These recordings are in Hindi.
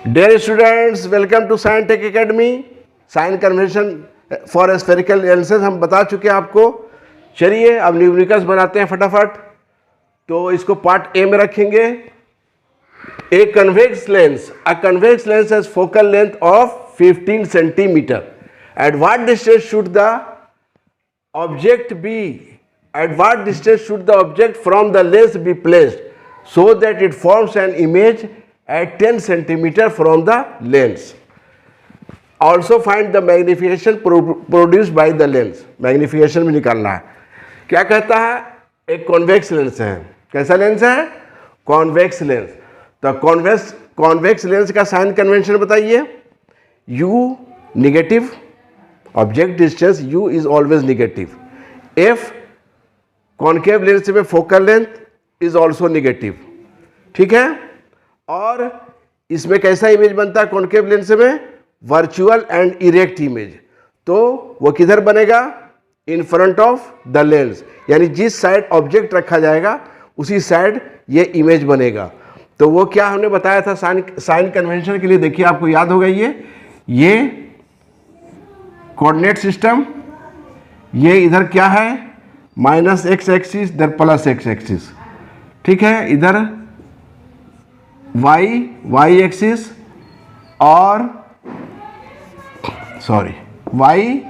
Dear students, welcome to Science Tech Academy. Sign convention for spherical lenses हम बता चुके हैं आपको. चलिए अब न्यूमेरिकल्स बनाते हैं फटाफट. तो इसको पार्ट ए में रखेंगे. A convex lens, a convex lens has focal length of 15 centimetre. At what distance should the object be, at what distance should the object from the lens be placed so that it forms an image at 10 centimeter from the lens. Also find the magnification produced by the lens. Magnification भी निकालना है. क्या कहता है? एक कॉन्वेक्स लेंस है. कैसा लेंस है? Convex lens. तो कॉन्वेक्स लेंस का साइन कन्वेंशन बताइए. U negative, object distance U is always negative. F concave lens में focal length is also negative. ठीक है. और इसमें कैसा इमेज बनता है कॉन्केव लेंस में? Virtual and erect image. तो वो किधर बनेगा? In front of the lens, यानी जिस साइड ऑब्जेक्ट रखा जाएगा उसी साइड ये इमेज बनेगा. तो वो क्या हमने बताया था साइन कन्वेंशन के लिए? देखिए आपको याद होगा ये कोऑर्डिनेट सिस्टम, ये इधर क्या है? माइनस एक्स एक्सिस, इधर प्लस एक्स एक्सिस. ठीक है. इधर वाई एक्सिस और वाई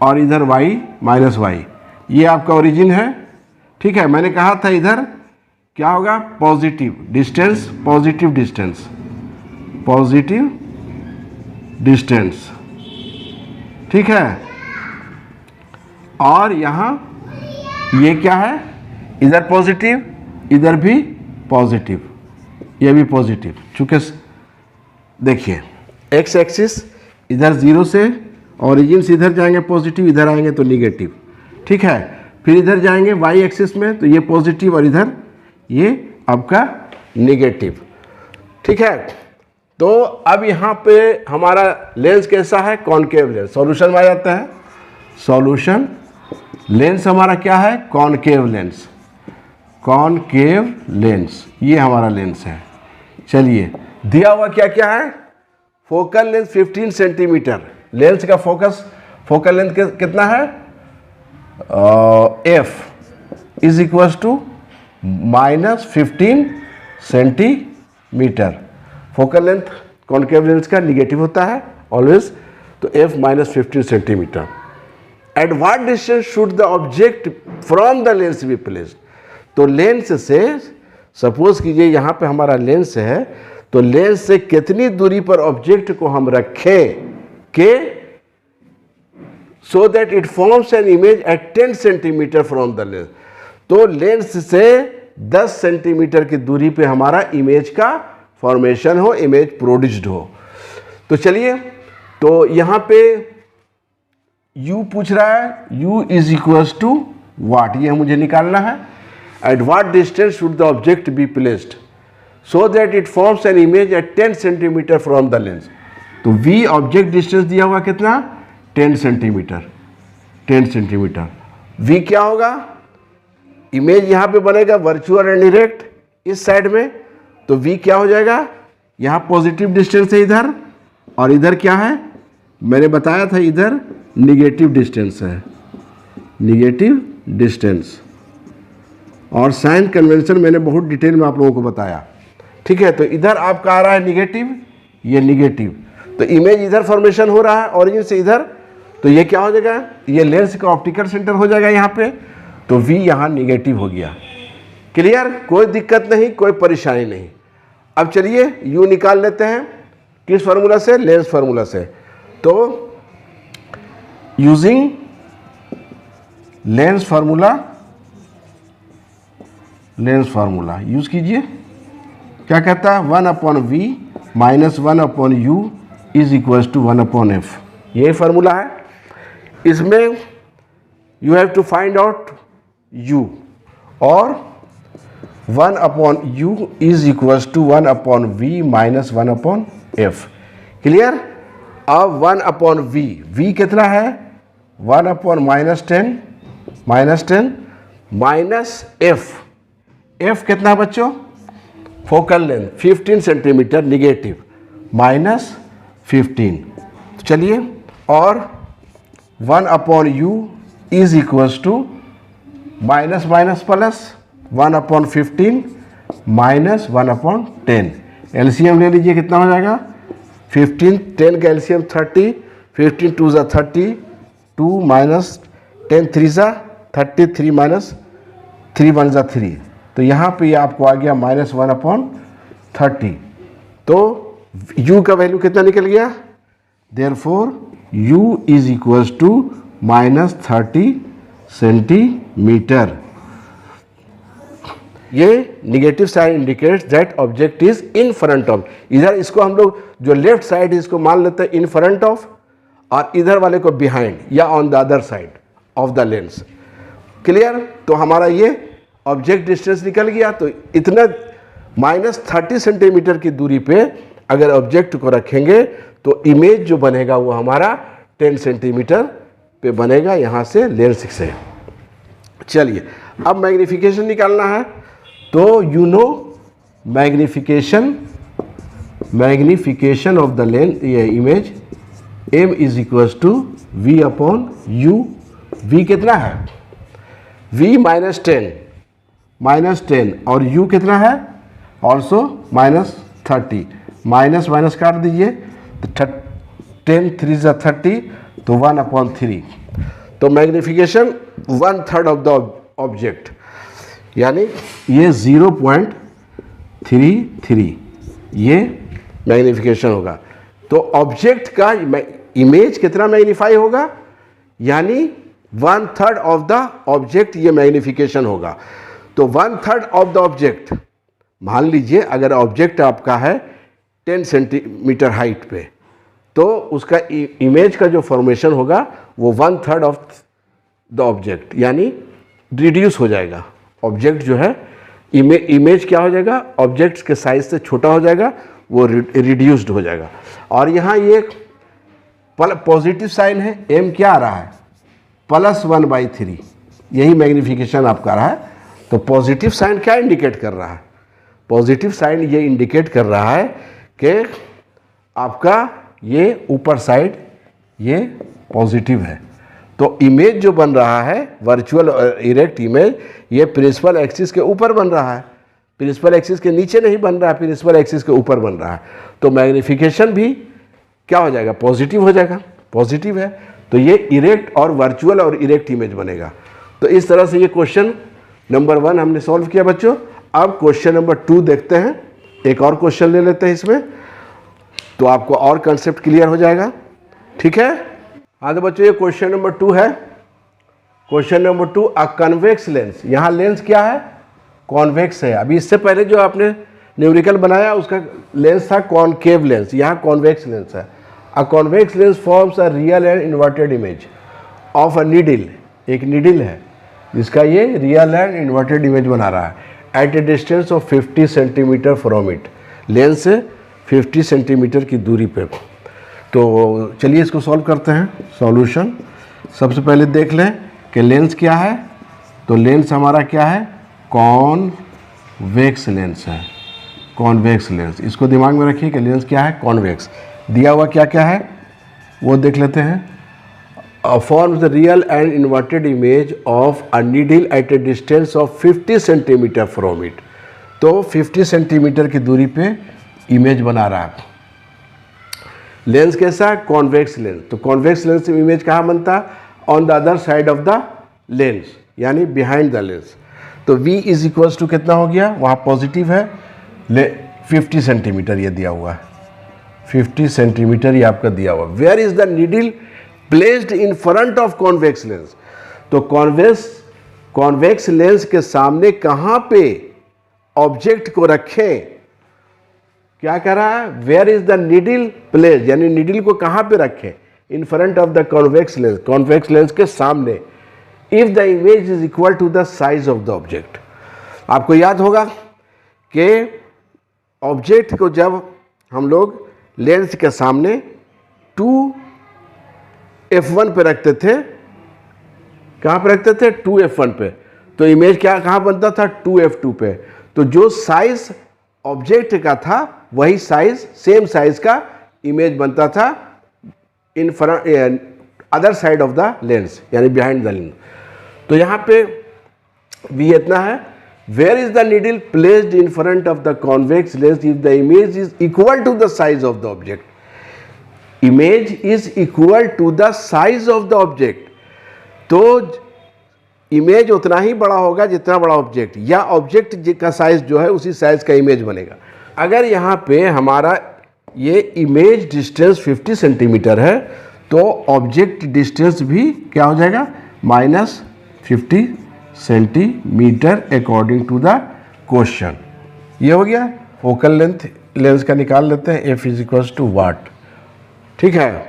और इधर वाई माइनस वाई. ये आपका ओरिजिन है. ठीक है. मैंने कहा था इधर क्या होगा? Positive distance, positive distance, positive distance. ठीक है. और यहाँ ये क्या है? इधर पॉजिटिव, इधर भी पॉजिटिव, ये भी पॉजिटिव. चूंकि देखिए एक्स एक्सिस इधर 0 से ओरिजिन से इधर जाएंगे पॉजिटिव, इधर आएंगे तो निगेटिव. ठीक है. फिर इधर जाएंगे वाई एक्सिस में तो ये पॉजिटिव और इधर ये आपका निगेटिव. ठीक है. तो अब यहाँ पे हमारा लेंस कैसा है? Concave lens. सॉल्यूशन में आ जाता है. सॉल्यूशन लेंस हमारा क्या है? Concave lens. कॉनकेव लेंस ये हमारा लेंस है. चलिए दिया हुआ क्या क्या है? Focal length 15 centimetre. लेंस का फोकल लेंथ कितना है? F is equal to -15 centimetre. Focal length concave lens का निगेटिव होता है ऑलवेज. तो F -15 centimetre. At what distance should the object from the lens be placed. तो लेंस से सपोज कीजिए यहाँ पे हमारा लेंस है, तो लेंस से कितनी दूरी पर ऑब्जेक्ट को हम रखें के so that it forms an image at 10 centimetre from the lens. तो लेंस से 10 सेंटीमीटर की दूरी पे हमारा इमेज का फॉर्मेशन हो, इमेज प्रोड्यूस्ड हो. तो चलिए, तो यहाँ पे U पूछ रहा है. U इज इक्वल टू वाट, ये मुझे निकालना है. At what distance should the object be placed so that it forms an image at 10 centimeter from the lens. तो V ऑब्जेक्ट डिस्टेंस दिया हुआ कितना? 10 सेंटीमीटर. 10 सेंटीमीटर. V क्या होगा? इमेज यहाँ पे बनेगा वर्चुअल एंड इरेक्ट इस साइड में. तो V क्या हो जाएगा? यहाँ पॉजिटिव डिस्टेंस है इधर, और इधर क्या है? मैंने बताया था इधर निगेटिव डिस्टेंस है. Negative distance. और साइन कन्वेंशन मैंने बहुत डिटेल में आप लोगों को बताया. ठीक है. तो इधर आपका आ रहा है निगेटिव, ये निगेटिव. तो इमेज इधर फॉर्मेशन हो रहा है ऑरिजिन से इधर. तो ये क्या हो जाएगा? ये लेंस का ऑप्टिकल सेंटर हो जाएगा यहाँ पे. तो V यहाँ निगेटिव हो गया. क्लियर? कोई दिक्कत नहीं, कोई परेशानी नहीं. अब चलिए U निकाल लेते हैं. किस फार्मूला से? लेंस फार्मूला से. तो यूजिंग लेंस फार्मूला यूज कीजिए. क्या कहता है? 1/V - 1/U is equal to 1/F. ये फार्मूला है. इसमें you have to find out U, और 1/U is equal to 1/V - 1/F. Clear? अब 1/V, V कितना है? 1/-10 माइनस F. F कितना बच्चों? Focal length 15 centimetre negative. -15। तो चलिए, और 1/u is equals to minus minus plus 1/15 minus 1/10। LCM ले लीजिए, कितना हो जाएगा 15, 10 का एलसीएम 30, 15 2 ज़ा 30, 2 माइनस 10 3 ज़ा 30, 3 माइनस 3 1 ज़ा 3। तो यहाँ पे आपको आ गया -1/30। तो u का वैल्यू कितना निकल गया, therefore u is equals to -30 centimetre. ये negative side indicates that object is in front of. इधर इसको हम लोग जो लेफ्ट साइड है इसको मान लेते हैं इन फ्रंट ऑफ, और इधर वाले को बिहाइंड या on the other side of the lens. Clear? तो हमारा ये ऑब्जेक्ट डिस्टेंस निकल गया। तो इतना -30 सेंटीमीटर की दूरी पे अगर ऑब्जेक्ट को रखेंगे तो इमेज जो बनेगा वो हमारा 10 सेंटीमीटर पे बनेगा, यहाँ से लेंस से। चलिए, अब मैग्नीफिकेशन निकालना है। तो you know magnification of the lens, ये image m is equals to v/u। v कितना है, v -10 और u कितना है ऑल्सो -30। माइनस माइनस काट दीजिए तो 10 3 ज़ा 30, तो 1/3। तो मैग्नीफिकेशन 1/3 ऑफ द ऑब्जेक्ट, यानी ये 0.33 ये मैग्नीफिकेशन होगा। तो ऑब्जेक्ट का इमेज कितना मैग्नीफाई होगा, यानी 1/3 ऑफ द ऑब्जेक्ट ये मैग्नीफिकेशन होगा। तो 1/3 ऑफ द ऑब्जेक्ट, मान लीजिए अगर ऑब्जेक्ट आपका है 10 सेंटीमीटर हाइट पे, तो उसका इमेज का जो फॉर्मेशन होगा वो 1/3 ऑफ द ऑब्जेक्ट, यानी रिड्यूस हो जाएगा। ऑब्जेक्ट जो है इमेज क्या हो जाएगा, ऑब्जेक्ट्स के साइज से छोटा हो जाएगा, वो रिड्यूस्ड हो जाएगा। और यहाँ ये पॉजिटिव साइन है, m क्या आ रहा है +1/3, यही मैग्नीफिकेशन आपका आ रहा है। तो पॉजिटिव साइन क्या इंडिकेट कर रहा है, पॉजिटिव साइन ये इंडिकेट कर रहा है कि आपका ये ऊपर साइड ये पॉजिटिव है। तो इमेज जो बन रहा है वर्चुअल इरेक्ट इमेज, ये प्रिंसिपल एक्सिस के ऊपर बन रहा है, प्रिंसिपल एक्सिस के नीचे नहीं बन रहा है, प्रिंसिपल एक्सिस के ऊपर बन रहा है। तो मैग्नीफिकेशन भी क्या हो जाएगा, पॉजिटिव हो जाएगा, पॉजिटिव है। तो ये इरेक्ट और वर्चुअल और इरेक्ट इमेज बनेगा। तो इस तरह से ये क्वेश्चन नंबर 1 हमने सॉल्व किया बच्चों। अब क्वेश्चन नंबर 2 देखते हैं, एक और क्वेश्चन ले लेते हैं इसमें, तो आपको और कंसेप्ट क्लियर हो जाएगा। ठीक है, हाँ तो बच्चों ये क्वेश्चन नंबर 2 है। क्वेश्चन नंबर 2, अ कन्वेक्स लेंस। यहाँ लेंस क्या है, कॉन्वेक्स है। अभी इससे पहले जो आपने न्यूमेरिकल बनाया उसका लेंस था कॉनकेव लेंस, यहाँ कॉन्वेक्स लेंस है। A convex lens forms a real and inverted image of a needle. एक नीडल है जिसका ये रियल एंड इन्वर्टेड इमेज बना रहा है at a distance of 50 centimetre from it. Lens से 50 सेंटीमीटर की दूरी पे। तो चलिए इसको सॉल्व करते हैं। सॉल्यूशन, सबसे पहले देख लें कि लेंस क्या है। तो लेंस हमारा क्या है, कॉन्वेक्स लेंस है, कॉन्वेक्स लेंस। इसको दिमाग में रखिए कि लेंस क्या है, कॉन्वेक्स। दिया हुआ क्या क्या है वो देख लेते हैं। Forms the real and inverted image of a needle at a distance of 50 centimetre from it. तो 50 सेंटीमीटर की दूरी पे इमेज बना रहा है। लेंस कैसा है, कॉन्वेक्स लेंस। तो कॉन्वेक्स लेंस से इमेज कहाँ बनता है, on the other side of the lens, यानी बिहाइंड द लेंस। तो v इज इक्वल्स टू कितना हो गया, वहाँ पॉजिटिव है, 50 सेंटीमीटर ये दिया हुआ है, 50 सेंटीमीटर ये आपका दिया हुआ। Where is the needle placed in front of convex lens. तो कॉन्वेक्स लेंस के सामने कहाँ पे ऑब्जेक्ट को रखें, क्या कह रहा है, where is the needle placed, यानी नीडल को कहाँ पे रखें, in front of the convex lens, convex lens के सामने। If the image is equal to the size of the object. आपको याद होगा कि ऑब्जेक्ट को जब हम लोग लेंस के सामने 2f1 पे रखते थे, कहाँ पे रखते थे, 2f1 पे, तो इमेज क्या कहाँ बनता था, 2f2 पे। तो जो साइज ऑब्जेक्ट का था वही साइज, सेम साइज का इमेज बनता था in front other side of the lens, यानी बिहाइंड द लेंस। तो यहाँ पे भी इतना है, where is the needle placed in front of the convex lens if the image is equal to the size of the object. Image is equal to the size of the object, तो इमेज उतना ही बड़ा होगा जितना बड़ा ऑब्जेक्ट, या ऑब्जेक्ट का साइज जो है उसी साइज का इमेज बनेगा। अगर यहाँ पे हमारा ये इमेज डिस्टेंस 50 सेंटीमीटर है तो ऑब्जेक्ट डिस्टेंस भी क्या हो जाएगा, -50 centimetre according to the question. ये हो गया। फोकल लेंथ लेंस का निकाल लेते हैं, F = वाट। ठीक है,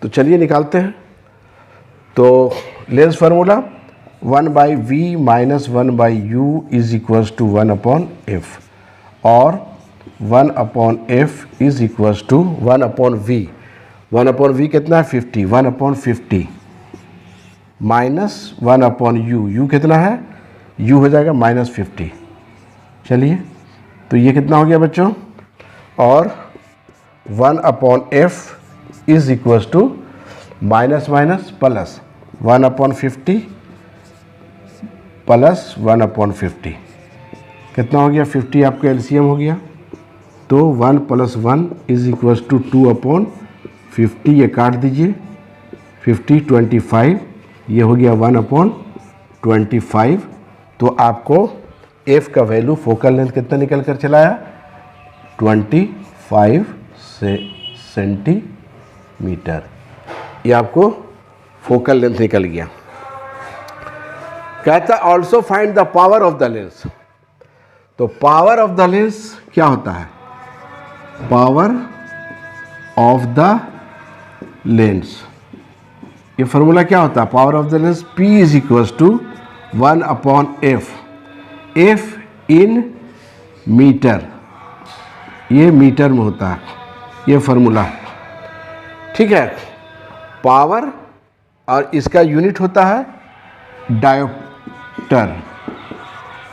तो चलिए निकालते हैं। तो lens formula 1/v - 1/u = 1/f, और 1/f = 1/v। 1/v कितना है, 50, 1/50 - 1/u, u कितना है, u हो जाएगा -50। चलिए, तो ये कितना हो गया बच्चों, और 1/f = माइनस प्लस 1/50 प्लस 1/50 कितना हो गया, 50 आपका एलसीएम हो गया। तो 1 + 1 = 2/50, ये काट दीजिए, 50 25, ये हो गया 1/25। तो आपको f का वैल्यू फोकल लेंथ कितना निकल कर चला आया, 25 सेंटीमीटर। ये आपको फोकल लेंथ निकल गया। कहता also find the power of the lens. तो पावर ऑफ द लेंस क्या होता है, पावर ऑफ द लेंस, ये फॉर्मूला क्या होता है, power of the lens P = 1/f, f in metre, ये मीटर में होता है, ये फार्मूला। ठीक है, पावर, और इसका यूनिट होता है डायोप्टर,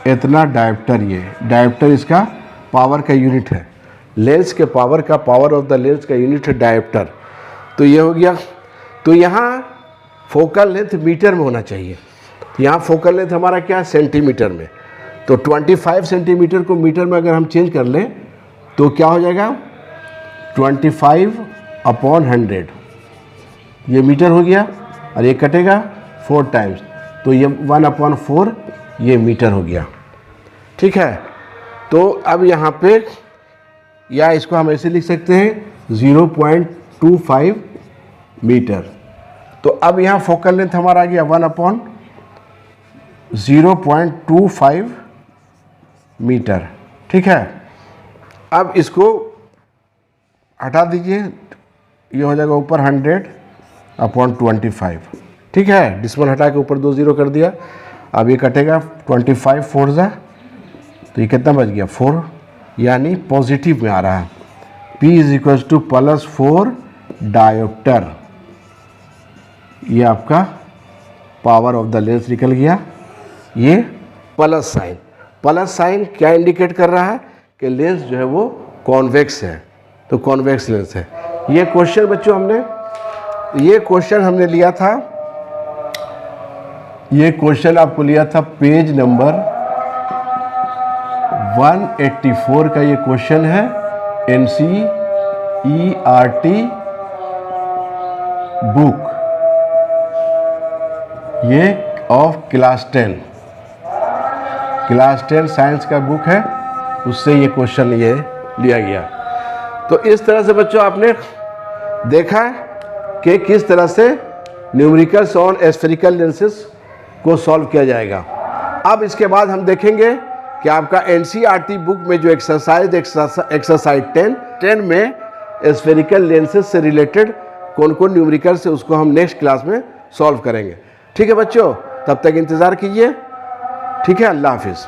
इतना डायोप्टर, ये डायोप्टर इसका पावर का यूनिट है। लेंस के पावर का, पावर ऑफ द लेंस का यूनिट है डायोप्टर। तो ये हो गया। तो यहाँ फोकल लेंथ मीटर में होना चाहिए, यहाँ फोकल लेंथ हमारा क्या है, सेंटीमीटर में। तो 25 सेंटीमीटर को मीटर में अगर हम चेंज कर लें तो क्या हो जाएगा, 25/100, ये मीटर हो गया, और ये कटेगा 4 टाइम्स, तो ये 1/4 ये मीटर हो गया। ठीक है, तो अब यहाँ पे, या इसको हम ऐसे लिख सकते हैं 0.25 मीटर। तो अब यहाँ फोकल लेंथ हमारा आ गया 1/0.25 मीटर। ठीक है, अब इसको हटा दीजिए, ये हो जाएगा ऊपर 100/25। ठीक है, डिस्मल हटा के ऊपर 2 0 कर दिया। अब ये कटेगा 25 4 जा, तो ये कितना बच गया, 4, यानी पॉजिटिव में आ रहा है। P = +4 डायोप्टर, ये आपका पावर ऑफ द लेंस निकल गया। ये प्लस साइन, प्लस साइन क्या इंडिकेट कर रहा है कि लेंस जो है वो कॉन्वेक्स है, तो कॉन्वेक्स लेंस है। ये क्वेश्चन बच्चों ये क्वेश्चन हमने लिया था, ये क्वेश्चन आपको लिया था पेज नंबर 184 का। ये क्वेश्चन है NCERT बुक, ये ऑफ क्लास 10 साइंस का बुक है, उससे ये क्वेश्चन ये लिया गया। तो इस तरह से बच्चों आपने देखा कि किस तरह से न्यूमेरिकल्स ऑन स्फेरिकल लेंसेज को सॉल्व किया जाएगा। अब इसके बाद हम देखेंगे कि आपका NCERT बुक में जो एक्सरसाइज 10 में स्फेरिकल लेंसेज से रिलेटेड कौन कौन न्यूमेरिकल्स है, उसको हम नेक्स्ट क्लास में सॉल्व करेंगे। ठीक है बच्चों, तब तक इंतज़ार कीजिए। ठीक है, अल्लाह हाफिज़।